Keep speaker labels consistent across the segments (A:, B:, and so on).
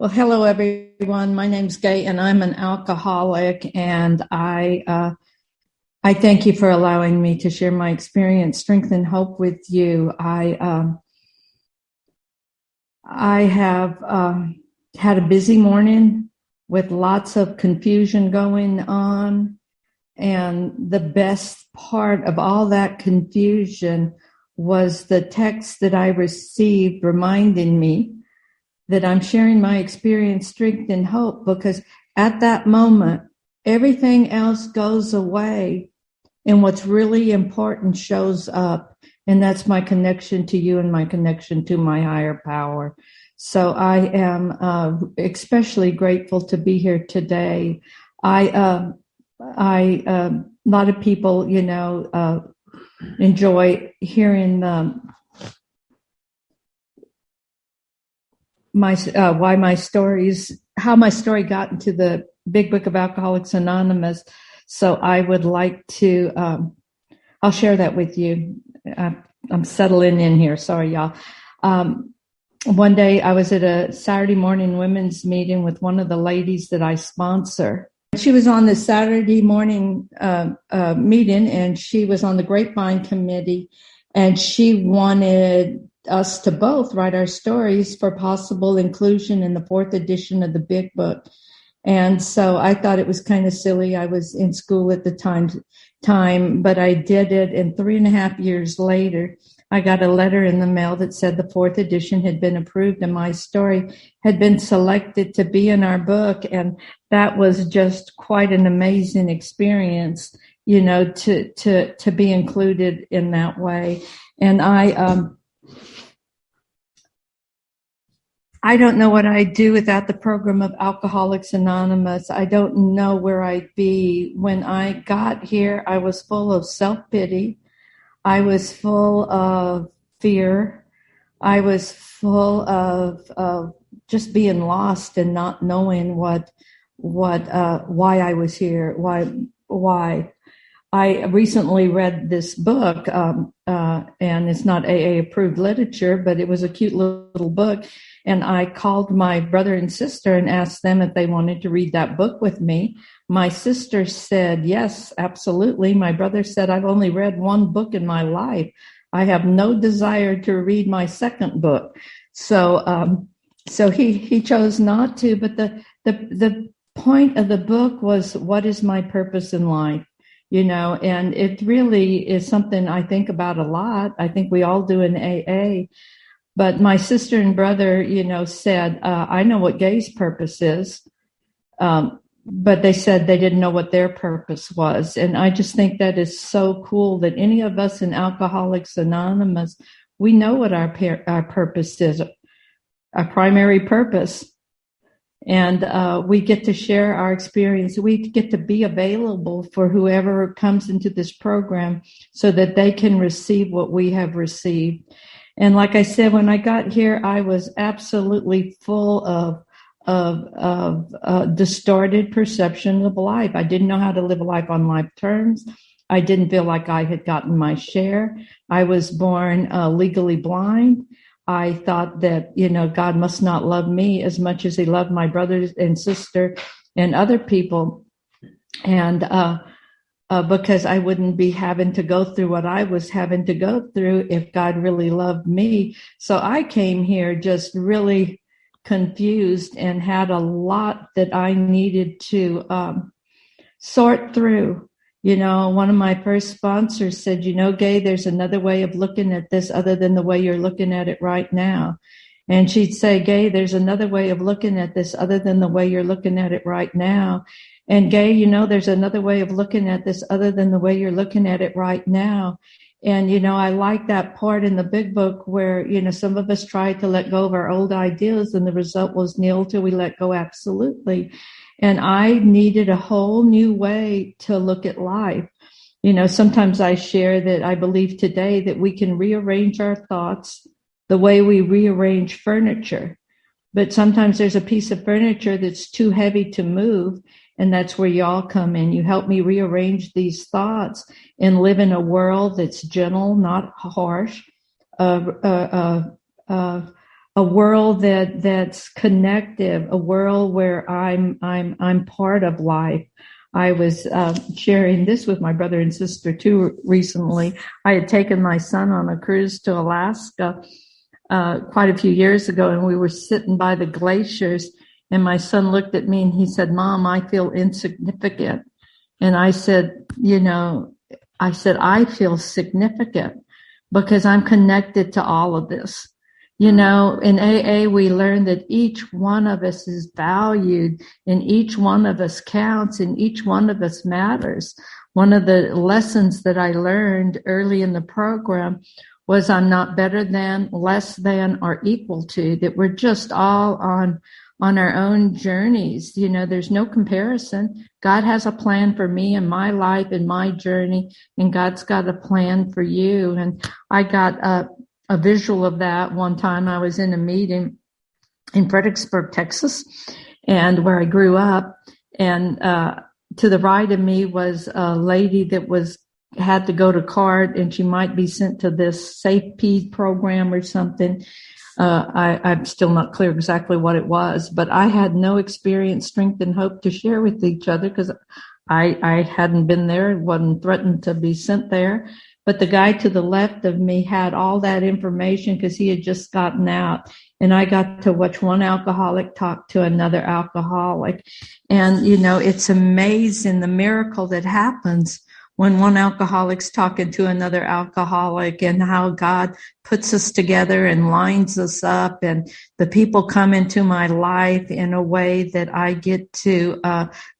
A: Well, hello everyone. My name's Gay, and I'm an alcoholic. And I thank you for allowing me to share my experience, strength, and hope with you. I have had a busy morning with lots of confusion going on, and the best part of all that confusion was the text that I received reminding me that I'm sharing my experience, strength, and hope, because at that moment, everything else goes away and what's really important shows up. And that's my connection to you and my connection to my higher power. So I am especially grateful to be here today. A lot of people, enjoy hearing how my story got into the Big Book of Alcoholics Anonymous. So I would like to, I'll share that with you. I'm settling in here. Sorry, y'all. One day I was at a Saturday morning women's meeting with one of the ladies that I sponsor. She was on the Saturday morning meeting, and she was on the Grapevine committee, and she wanted us to both write our stories for possible inclusion in the 4th edition of the Big Book. And so I thought it was kind of silly. I was in school at the time, but I did it. And 3.5 years later, I got a letter in the mail that said the 4th edition had been approved and my story had been selected to be in our book. And that was just quite an amazing experience, to be included in that way. And I don't know what I'd do without the program of Alcoholics Anonymous. I don't know where I'd be. When I got here, I was full of self-pity. I was full of fear. I was full of just being lost and not knowing why I was here. Why. I recently read this book, and it's not AA approved literature, but it was a cute little book. And I called my brother and sister and asked them if they wanted to read that book with me. My sister said, yes, absolutely. My brother said, I've only read one book in my life. I have no desire to read my second book. So he chose not to. But the point of the book was, what is my purpose in life? And it really is something I think about a lot. I think we all do in AA. But my sister and brother, said, I know what Gay's purpose is. But they said they didn't know what their purpose was. And I just think that is so cool that any of us in Alcoholics Anonymous, we know what our purpose is, our primary purpose. And we get to share our experience. We get to be available for whoever comes into this program so that they can receive what we have received. And like I said, when I got here, I was absolutely full of distorted perception of life. I didn't know how to live a life on life terms. I didn't feel like I had gotten my share. I was born legally blind. I thought that, God must not love me as much as he loved my brothers and sister and other people. And because I wouldn't be having to go through what I was having to go through if God really loved me. So I came here just really confused and had a lot that I needed to sort through. One of my first sponsors said, Gay, there's another way of looking at this other than the way you're looking at it right now. And she'd say, Gay, there's another way of looking at this other than the way you're looking at it right now. And Gay, there's another way of looking at this other than the way you're looking at it right now. And, I like that part in the Big Book where, some of us try to let go of our old ideas and the result was nil till we let go absolutely. And I needed a whole new way to look at life. Sometimes I share that I believe today that we can rearrange our thoughts the way we rearrange furniture. But sometimes there's a piece of furniture that's too heavy to move. And that's where y'all come in. You help me rearrange these thoughts and live in a world that's gentle, not harsh, a a world that's connective, a world where I'm part of life. I was sharing this with my brother and sister too recently. I had taken my son on a cruise to Alaska quite a few years ago, and we were sitting by the glaciers, and my son looked at me and he said, "Mom, I feel insignificant." And I said, I feel significant because I'm connected to all of this. In AA, we learn that each one of us is valued and each one of us counts and each one of us matters. One of the lessons that I learned early in the program was I'm not better than, less than, or equal to, that we're just all on our own journeys. There's no comparison. God has a plan for me and my life and my journey, and God's got a plan for you. And I got a visual of that one time. I was in a meeting in Fredericksburg, Texas, and where I grew up. And to the right of me was a lady that had to go to CART, and she might be sent to this Safe P program or something. I'm still not clear exactly what it was, but I had no experience, strength, and hope to share with each other because I hadn't been there, wasn't threatened to be sent there. But the guy to the left of me had all that information because he had just gotten out. And I got to watch one alcoholic talk to another alcoholic. And, it's amazing the miracle that happens when one alcoholic's talking to another alcoholic, and how God puts us together and lines us up, and the people come into my life in a way that I get to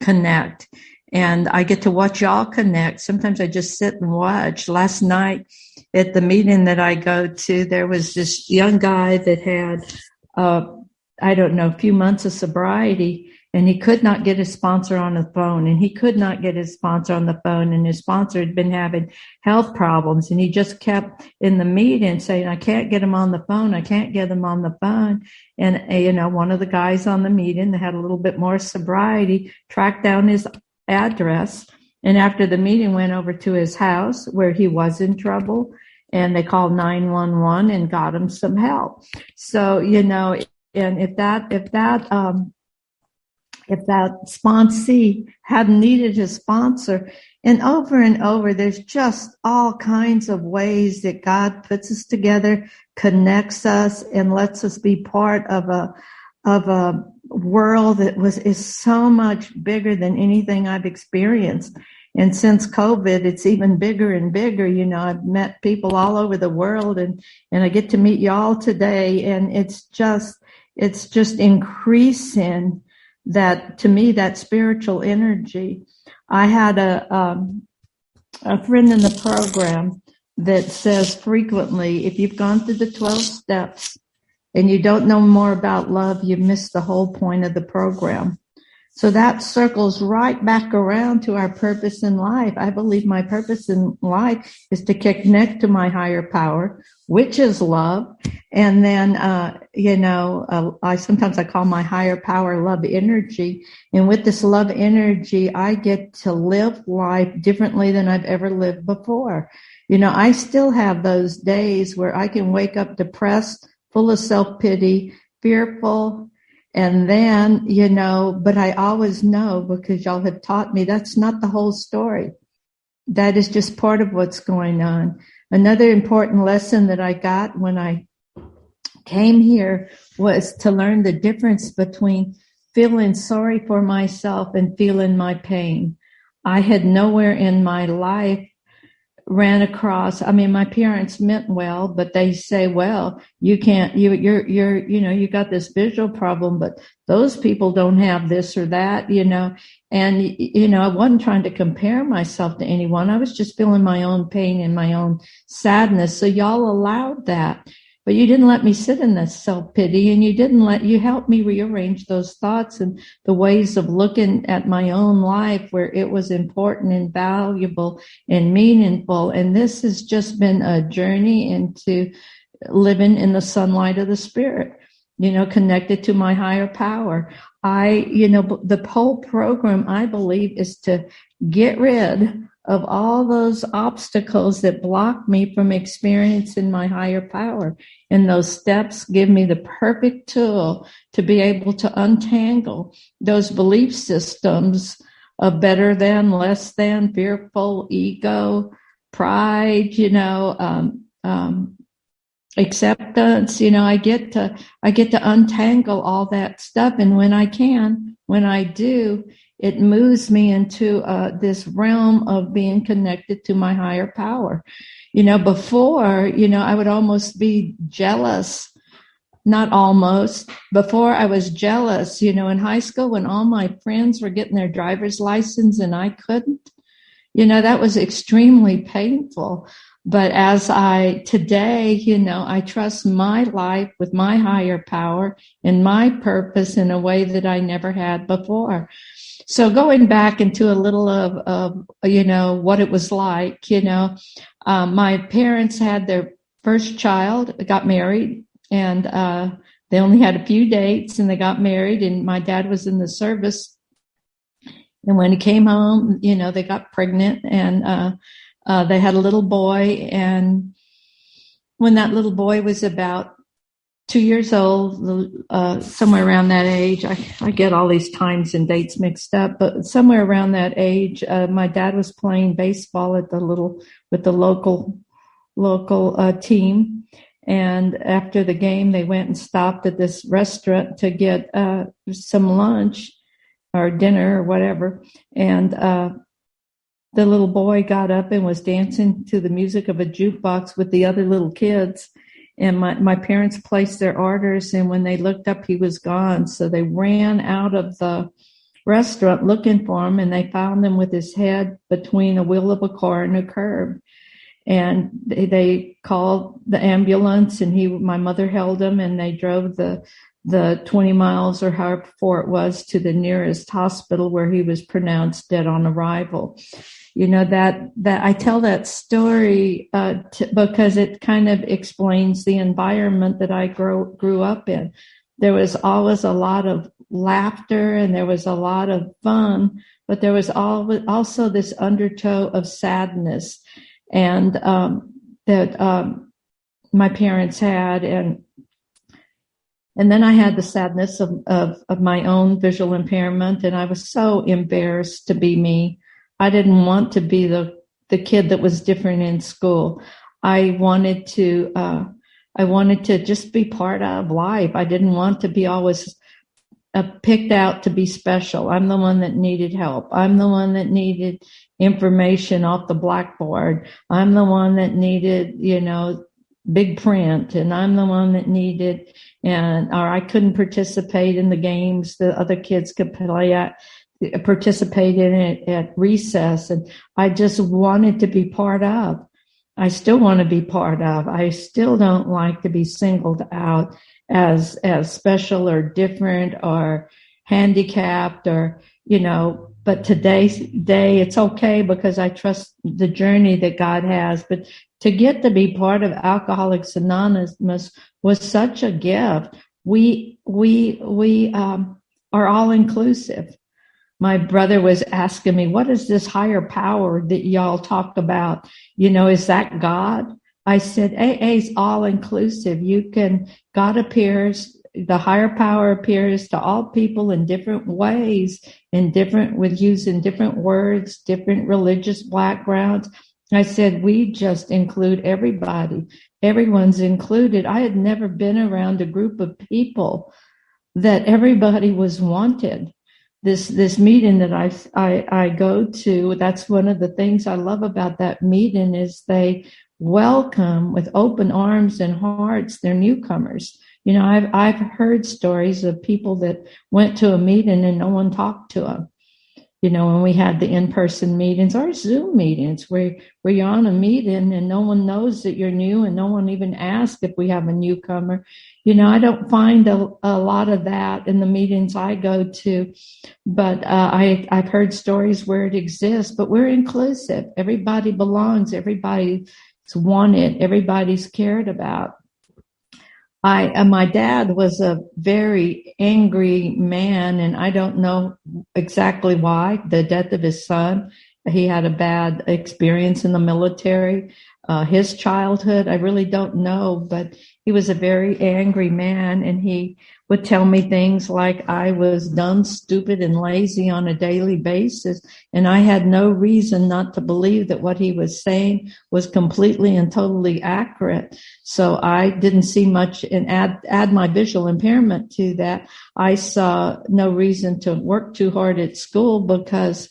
A: connect. And I get to watch y'all connect. Sometimes I just sit and watch. Last night at the meeting that I go to, there was this young guy that had, a few months of sobriety, and he could not get his sponsor on the phone, and he could not get his sponsor on the phone, and his sponsor had been having health problems, and he just kept in the meeting saying, "I can't get him on the phone. I can't get him on the phone." And, one of the guys on the meeting that had a little bit more sobriety tracked down his address, and after the meeting went over to his house where he was in trouble, and they called 911 and got him some help. So, and if that sponsee hadn't needed his sponsor, and over, there's just all kinds of ways that God puts us together, connects us, and lets us be part of a world that is so much bigger than anything I've experienced. And since COVID, it's even bigger and bigger. I've met people all over the world, and I get to meet y'all today, and it's just increasing that, to me, that spiritual energy. I had a friend in the program that says frequently, if you've gone through the 12 steps and you don't know more about love, you've missed the whole point of the program. So that circles right back around to our purpose in life. I believe my purpose in life is to connect to my higher power, which is love. And then, I call my higher power love energy. And with this love energy, I get to live life differently than I've ever lived before. I still have those days where I can wake up depressed, full of self-pity, fearful. And then, but I always know, because y'all have taught me, that's not the whole story. That is just part of what's going on. Another important lesson that I got when I came here was to learn the difference between feeling sorry for myself and feeling my pain. I had nowhere in my life ran across, my parents meant well, but they say, well, you can't, you got this visual problem, but those people don't have this or that, and, I wasn't trying to compare myself to anyone. I was just feeling my own pain and my own sadness. So y'all allowed that, but you didn't let me sit in that self-pity, and you helped me rearrange those thoughts and the ways of looking at my own life where it was important and valuable and meaningful. And this has just been a journey into living in the sunlight of the spirit, connected to my higher power. The whole program, I believe, is to get rid of all those obstacles that block me from experiencing my higher power. And those steps give me the perfect tool to be able to untangle those belief systems of better than, less than, fearful, ego, pride, acceptance. I get to untangle all that stuff. And when I do, it moves me into this realm of being connected to my higher power. Before, I would almost be jealous. Not almost. Before, I was jealous, in high school when all my friends were getting their driver's license and I couldn't. That was extremely painful. But today, I trust my life with my higher power and my purpose in a way that I never had before. So going back into a little of what it was like, my parents had their first child, got married, and they only had a few dates and they got married, and my dad was in the service. And when he came home, they got pregnant, and they had a little boy. And when that little boy was about 2 years old, somewhere around that age, I get all these times and dates mixed up, but somewhere around that age, my dad was playing baseball with the local team. And after the game, they went and stopped at this restaurant to get some lunch or dinner or whatever. And the little boy got up and was dancing to the music of a jukebox with the other little kids. And my parents placed their orders, and when they looked up, he was gone. So they ran out of the restaurant looking for him, and they found him with his head between a wheel of a car and a curb. And they called the ambulance, and my mother held him, and they drove the 20 miles or however far it was to the nearest hospital, where he was pronounced dead on arrival. That I tell that story because it kind of explains the environment that I grew up in. There was always a lot of laughter and there was a lot of fun, but there was also this undertow of sadness and that my parents had, and then I had the sadness of my own visual impairment, and I was so embarrassed to be me. I didn't want to be the kid that was different in school. I wanted to just be part of life. I didn't want to be always picked out to be special. I'm the one that needed help. I'm the one that needed information off the blackboard. I'm the one that needed, big print, and I'm the one that needed, or I couldn't participate in the games the other kids could participate in it at recess. And I just wanted to be part of. I still want to be part of. I still don't like to be singled out as special or different or handicapped or, but today's day, it's okay because I trust the journey that God has. But to get to be part of Alcoholics Anonymous was such a gift. We are all inclusive. My brother was asking me, what is this higher power that y'all talk about? Is that God? I said, AA is all inclusive. God appears, the higher power appears to all people in different ways, with using different words, different religious backgrounds. I said, we just include everybody. Everyone's included. I had never been around a group of people that everybody was wanted. This meeting that I go to, that's one of the things I love about that meeting is they welcome with open arms and hearts their newcomers. I've heard stories of people that went to a meeting and no one talked to them. When we had the in-person meetings or Zoom meetings where you're on a meeting and no one knows that you're new and no one even asks if we have a newcomer. I don't find a lot of that in the meetings I go to, but I've heard stories where it exists, but we're inclusive. Everybody belongs. Everybody's wanted. Everybody's cared about. My dad was a very angry man, and I don't know exactly why, the death of his son. he had a bad experience in the military. His childhood, I really don't know, but he was a very angry man, and he would tell me things like I was dumb, stupid, and lazy on a daily basis. And I had no reason not to believe that what he was saying was completely and totally accurate. So I didn't see much, and add my visual impairment to that. I saw no reason to work too hard at school because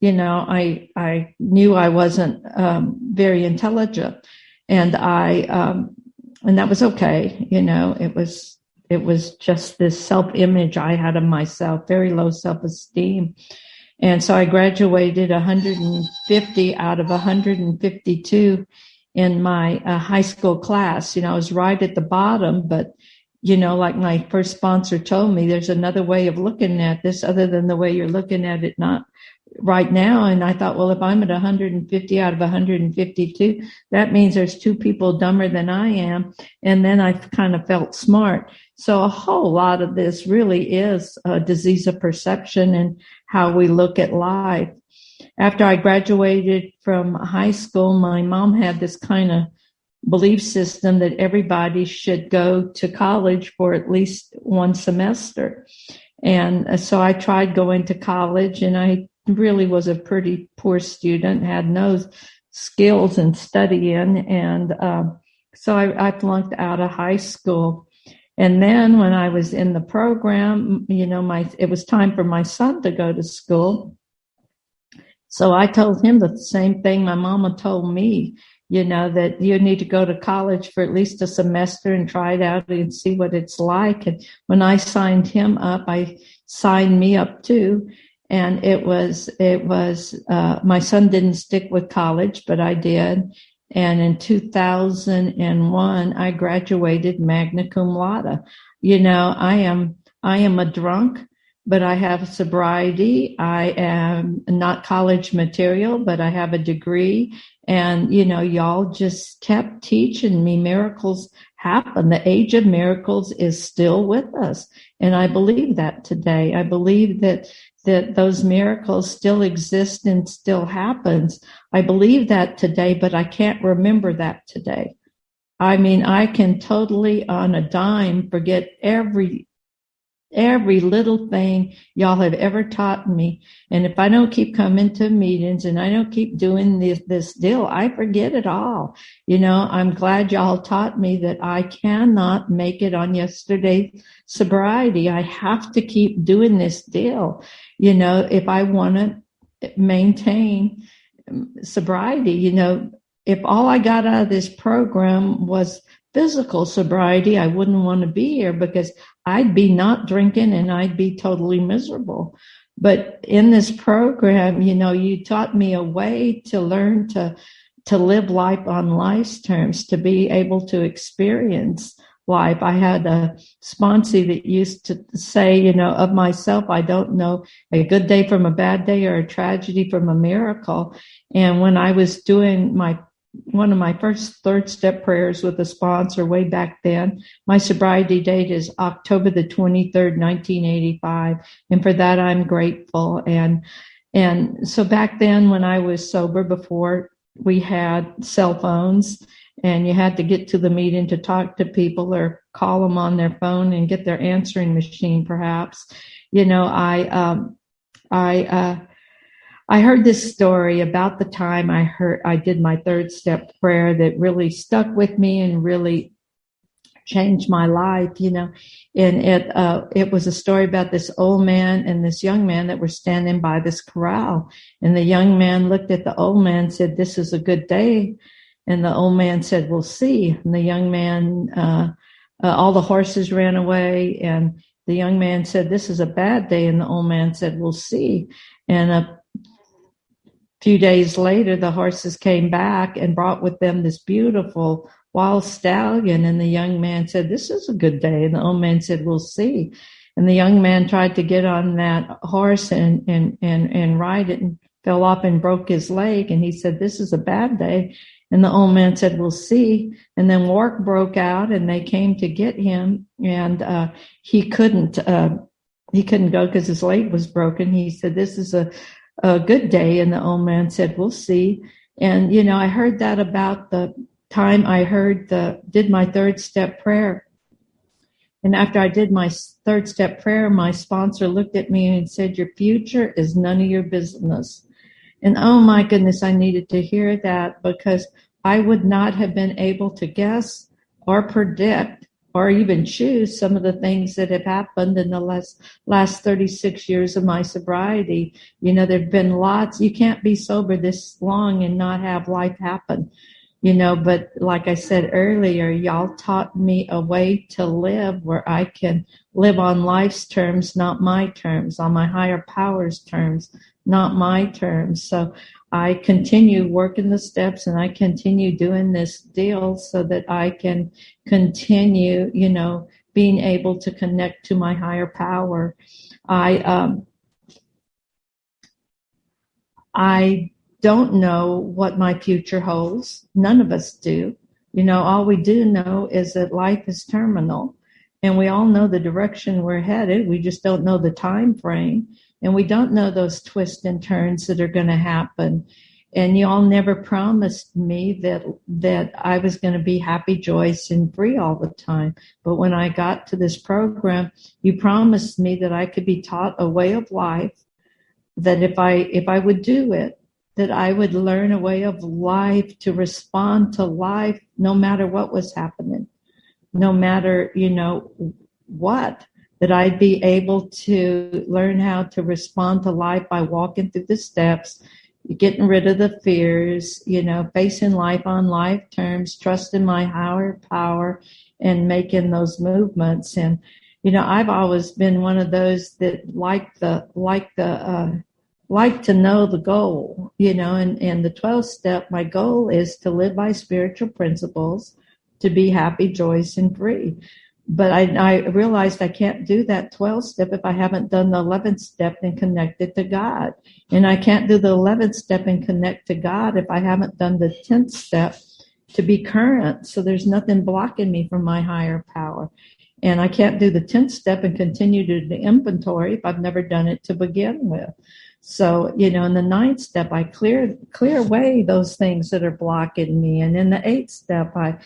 A: I knew I wasn't very intelligent, and and that was okay. It was just this self-image I had of myself, very low self-esteem. And so I graduated 150 out of 152 in my high school class. I was right at the bottom, but like my first sponsor told me, there's another way of looking at this other than the way you're looking at it, not right now. And I thought, well, if I'm at 150 out of 152, that means there's two people dumber than I am. And then I kind of felt smart. So a whole lot of this really is a disease of perception and how we look at life. After I graduated from high school, my mom had this kind of belief system that everybody should go to college for at least one semester. And so I tried going to college, and I really was a pretty poor student, had no skills in studying. And so I flunked out of high school. And then when I was in the program, it was time for my son to go to school. So I told him the same thing my mama told me, that you need to go to college for at least a semester and try it out and see what it's like. And when I signed him up, I signed me up too. And it was my son didn't stick with college, but I did. And in 2001, I graduated magna cum laude. I am a drunk, but I have sobriety. I am not college material, but I have a degree. And, y'all just kept teaching me miracles happen. The age of miracles is still with us. And I believe that today. I believe that those miracles still exist and still happens. I believe that today, but I can't remember that today. I mean, I can totally on a dime forget every little thing y'all have ever taught me. And if I don't keep coming to meetings and I don't keep doing this deal, I forget it all. I'm glad y'all taught me that I cannot make it on yesterday's sobriety. I have to keep doing this deal. If I want to maintain sobriety, if all I got out of this program was physical sobriety, I wouldn't want to be here because I'd be not drinking and I'd be totally miserable. But in this program, you taught me a way to learn to live life on life's terms, to be able to experience life. I had a sponsor that used to say, of myself, I don't know a good day from a bad day or a tragedy from a miracle. And when I was doing one of my first third step prayers with a sponsor way back then, my sobriety date is October the 23rd, 1985. And for that, I'm grateful. And so back then when I was sober, before we had cell phones and you had to get to the meeting to talk to people or call them on their phone and get their answering machine, perhaps, I heard this story about the time I did my third step prayer that really stuck with me and really changed my life, and it was a story about this old man and this young man that were standing by this corral. And the young man looked at the old man and said, "This is a good day." And the old man said, "We'll see." And the young man, all the horses ran away. And the young man said, "This is a bad day." And the old man said, "We'll see." And a few days later, the horses came back and brought with them this beautiful wild stallion. And the young man said, "This is a good day." And the old man said, "We'll see." And the young man tried to get on that horse and ride it and fell off and broke his leg. And he said, "This is a bad day." And the old man said, "We'll see." And then war broke out and they came to get him. And he couldn't go because his leg was broken. He said, "This is a good day. And the old man said, we'll see. And, I heard that about the time I did my third step prayer. And after I did my third step prayer, my sponsor looked at me and said, your future is none of your business. And oh my goodness, I needed to hear that, because I would not have been able to guess or predict or even choose some of the things that have happened in the last 36 years of my sobriety. There've been lots. You can't be sober this long and not have life happen. But like I said earlier, y'all taught me a way to live where I can live on life's terms, not my terms, on my higher power's terms, not my terms. So I continue working the steps, and I continue doing this deal so that I can continue, being able to connect to my higher power. I don't know what my future holds. None of us do. All we do know is that life is terminal, and we all know the direction we're headed. We just don't know the time frame, and we don't know those twists and turns that are going to happen. And y'all never promised me that I was going to be happy, joyous, and free all the time. But when I got to this program, you promised me that I could be taught a way of life, that if I would do it, that I would learn a way of life to respond to life no matter what was happening, no matter, what, that I'd be able to learn how to respond to life by walking through the steps, getting rid of the fears, facing life on life terms, trusting my higher power, and making those movements. And, I've always been one of those that like to know the goal, and the 12th step, my goal is to live by spiritual principles, to be happy, joyous, and free. But I realized I can't do that 12th step if I haven't done the 11th step and connected to God. And I can't do the 11th step and connect to God if I haven't done the 10th step to be current. So there's nothing blocking me from my higher power. And I can't do the 10th step and continue to do the inventory if I've never done it to begin with. So, in the 9th step, I clear away those things that are blocking me. And in the 8th step, I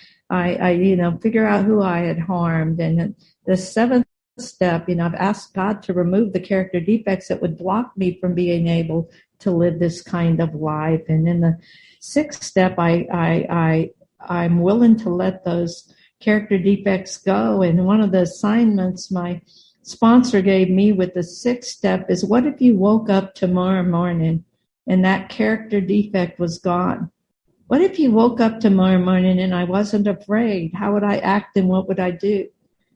A: figure out who I had harmed. And in the 7th step, I've asked God to remove the character defects that would block me from being able to live this kind of life. And in the 6th step, I'm willing to let those character defects go. And one of the assignments my sponsor gave me with the 6th step is, what if you woke up tomorrow morning and that character defect was gone? What if you woke up tomorrow morning and I wasn't afraid? How would I act and what would I do?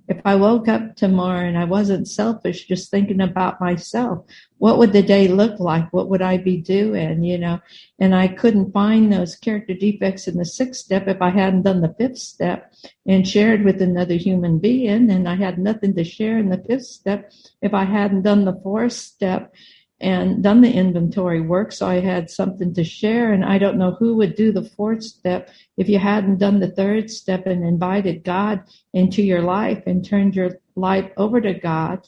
A: If I woke up tomorrow and I wasn't selfish, just thinking about myself, what would the day look like? What would I be doing? And I couldn't find those character defects in the 6th step if I hadn't done the 5th step and shared with another human being. And I had nothing to share in the 5th step if I hadn't done the 4th step and done the inventory work. So I had something to share. And I don't know who would do the 4th step if you hadn't done the 3rd step and invited God into your life and turned your life over to God.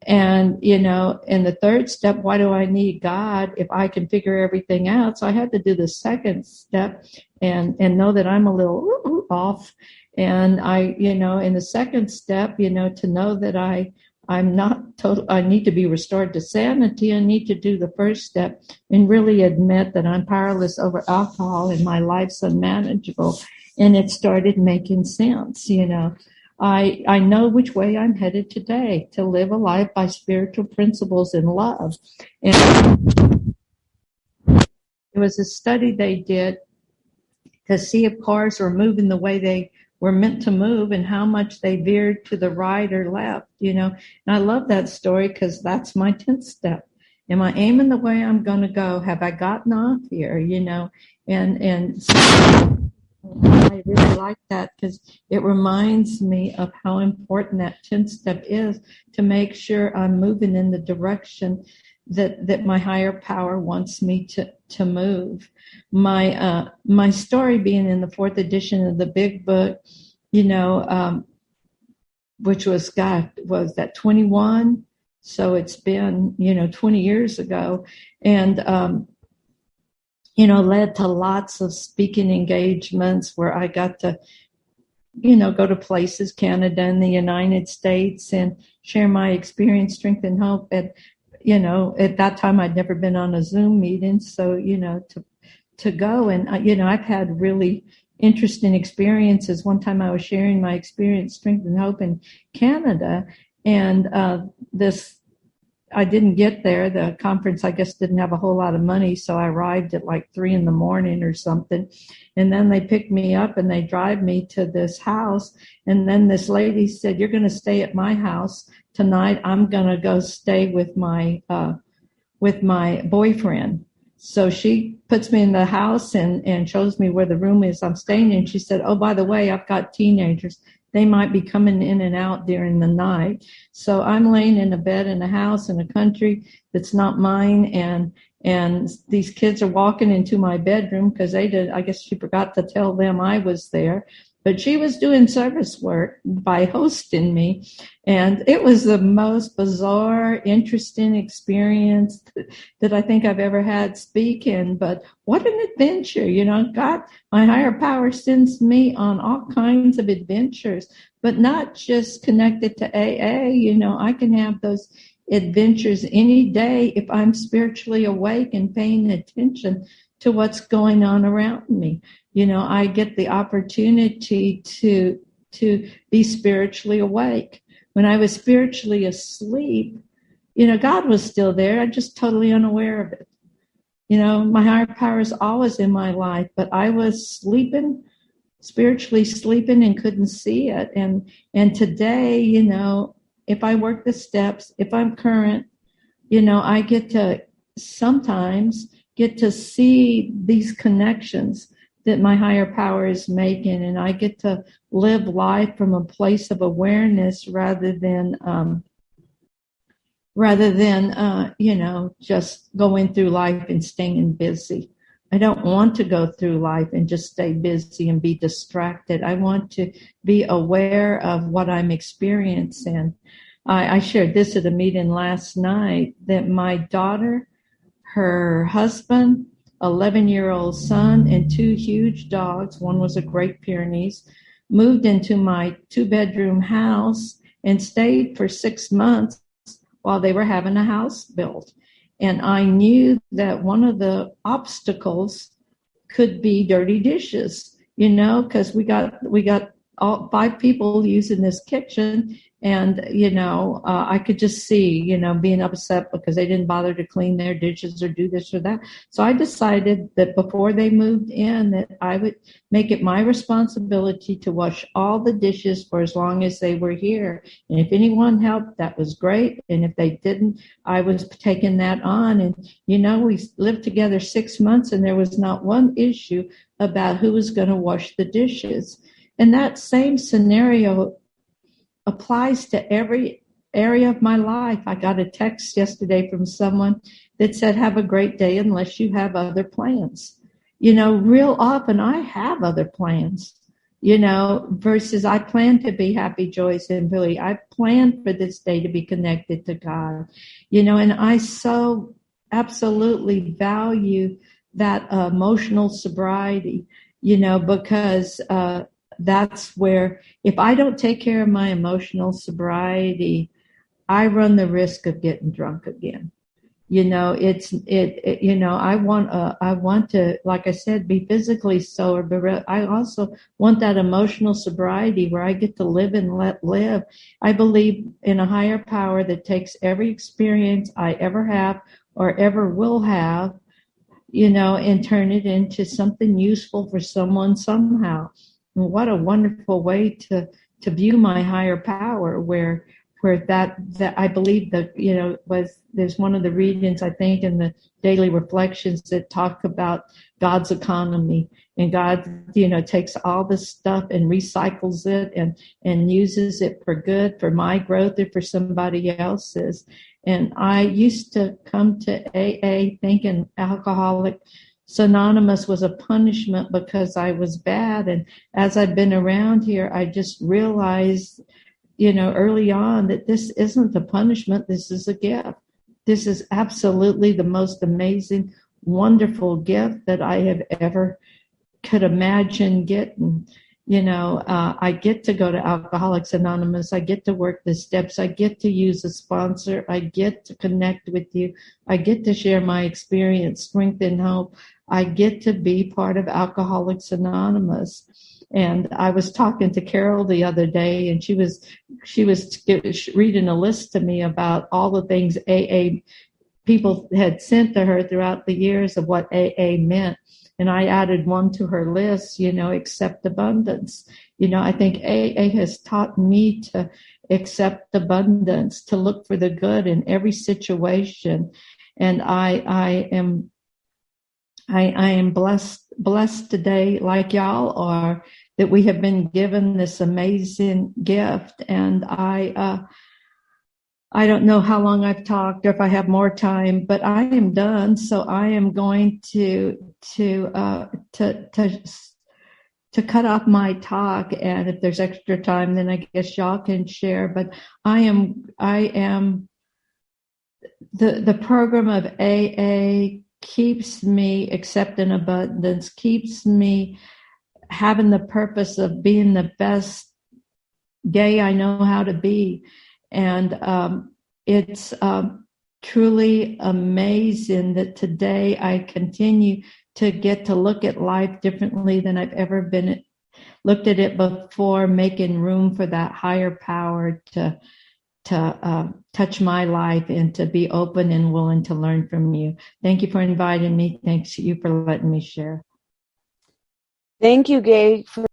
A: And, in the 3rd step, why do I need God if I can figure everything out? So I had to do the 2nd step and know that I'm a little off. And in the 2nd step, to know that I'm not total. I need to be restored to sanity. I need to do the 1st step and really admit that I'm powerless over alcohol and my life's unmanageable. And it started making sense, I know which way I'm headed today, to live a life by spiritual principles and love. And it was a study they did to see if cars were moving the way they were meant to move and how much they veered to the right or left, And I love that story because that's my 10th step. Am I aiming the way I'm going to go? Have I gotten off here, And so I really like that because it reminds me of how important that 10th step is to make sure I'm moving in the direction that my higher power wants me to move. My story being in the 4th edition of the Big Book, which was that 21, So it's been, 20 years ago, and, led to lots of speaking engagements where I got to, go to places, Canada and the United States, and share my experience, strength, and hope. And, at that time I'd never been on a Zoom meeting. So, to go, and, I've had really interesting experiences. One time I was sharing my experience, strength, and hope in Canada. And I didn't get there. The conference, I guess, didn't have a whole lot of money. So I arrived at like 3 a.m. or something. And then they picked me up and they drive me to this house. And then this lady said, "You're going to stay at my house tonight. I'm going to go stay with my boyfriend." So she puts me in the house and shows me where the room is I'm staying in. She said, "Oh, by the way, I've got teenagers. They might be coming in and out during the night." So I'm laying in a bed in a house in a country that's not mine, and these kids are walking into my bedroom because I guess she forgot to tell them I was there. But she was doing service work by hosting me. And it was the most bizarre, interesting experience that I think I've ever had speaking. But what an adventure. God, my higher power sends me on all kinds of adventures, but not just connected to AA. I can have those adventures any day if I'm spiritually awake and paying attention to what's going on around me. I get the opportunity to be spiritually awake. When I was spiritually asleep, God was still there. I'm just totally unaware of it. My higher power is always in my life, but I was spiritually sleeping and couldn't see it. And today, if I work the steps, if I'm current, I get to sometimes get to see these connections that my higher power is making, and I get to live life from a place of awareness rather than just going through life and staying busy. I don't want to go through life and just stay busy and be distracted. I want to be aware of what I'm experiencing. I shared this at a meeting last night that my daughter, her husband, 11-year-old son, and 2 huge dogs, one was a Great Pyrenees, moved into my 2-bedroom house and stayed for 6 months while they were having a house built. And I knew that one of the obstacles could be dirty dishes, because we got all 5 people using this kitchen. And, I could just see, being upset because they didn't bother to clean their dishes or do this or that. So I decided that before they moved in, that I would make it my responsibility to wash all the dishes for as long as they were here. And if anyone helped, that was great. And if they didn't, I was taking that on. And, we lived together 6 months and there was not one issue about who was going to wash the dishes. And that same scenario applies to every area of my life. I got a text yesterday from someone that said, "Have a great day unless you have other plans." Real often I have other plans, versus I plan to be happy, joyous, and Billy. I plan for this day to be connected to God, and I so absolutely value that emotional sobriety, because that's where, if I don't take care of my emotional sobriety, I run the risk of getting drunk again. I want to, like I said, be physically sober, but I also want that emotional sobriety where I get to live and let live. I believe in a higher power that takes every experience I ever have or ever will have, and turn it into something useful for someone somehow. And what a wonderful way to view my higher power, where that I believe that, there's one of the readings, I think, in the daily reflections that talk about God's economy, and God, takes all this stuff and recycles it and uses it for good, for my growth or for somebody else's. And I used to come to AA thinking Alcoholics Anonymous was a punishment because I was bad. And as I've been around here, I just realized early on that this isn't a punishment. This is a gift. This is absolutely the most amazing, wonderful gift that I have ever could imagine getting. I get to go to Alcoholics Anonymous. I get to work the steps. I get to use a sponsor. I get to connect with you. I get to share my experience, strength, and hope. I get to be part of Alcoholics Anonymous. And I was talking to Carol the other day, and she was reading a list to me about all the things AA people had sent to her throughout the years of what AA meant. And I added one to her list, accept abundance. I think AA has taught me to accept abundance, to look for the good in every situation. And I am blessed today, like y'all are, that we have been given this amazing gift. And I don't know how long I've talked or if I have more time, but I am done. So I am going to cut off my talk. And if there's extra time, then I guess y'all can share. But I am the program of AA keeps me accepting abundance, keeps me having the purpose of being the best gay I know how to be. And it's truly amazing that today I continue to get to look at life differently than I've ever looked at it before, making room for that higher power to touch my life and to be open and willing to learn from you. Thank you for inviting me. Thanks to you for letting me share.
B: Thank you, Gay, for